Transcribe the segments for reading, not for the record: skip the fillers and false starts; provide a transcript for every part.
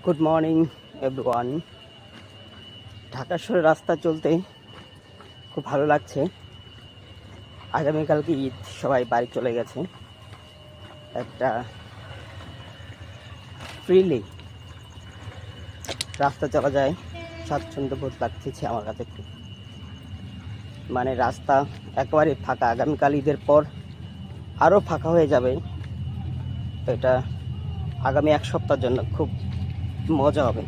Good morning everyone. Dhaka শহরের রাস্তা চলতে খুব ভালো লাগছে। আগামীকালকে ঈদ, সবাই বাড়ি চলে গেছে। একটা ফ্রিলি রাস্তা চলা যায়, স্বাচ্ছন্দ্য বোধ লাগতেছে আমার কাছে। মানে রাস্তা একেবারে ফাঁকা। আগামীকাল ঈদের পর আরও ফাঁকা হয়ে যাবে। এটা আগামী এক সপ্তাহের জন্য খুব মজা হবে।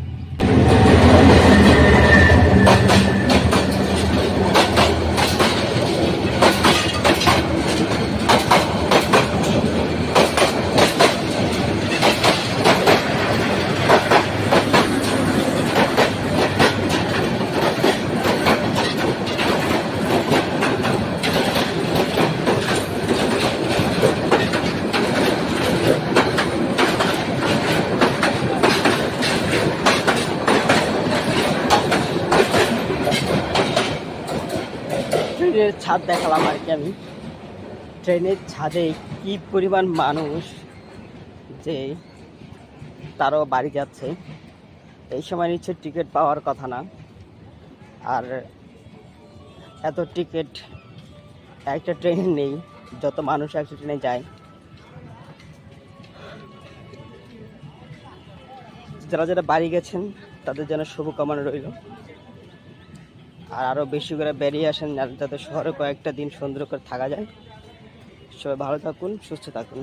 ট্রেনের ছাদ দেখালাম আর কি। আমি ট্রেনের ছাদে কি পরিমাণ মানুষ যে তারও বাড়ি যাচ্ছে। এই সময় নিচ্ছে টিকিট পাওয়ার কথা না, আর এত টিকিট একটা ট্রেনে নেই। যত মানুষ একটা ট্রেনে যায়, যারা যারা বাড়ি গেছেন তাদের যেন শুভকামনা রইল। আর আরও বেশি করে বেরিয়ে আসেন, যাতে শহরে কয়েকটা দিন সুন্দর করে থাকা যায়। সবাই ভালো থাকুন, সুস্থ থাকুন।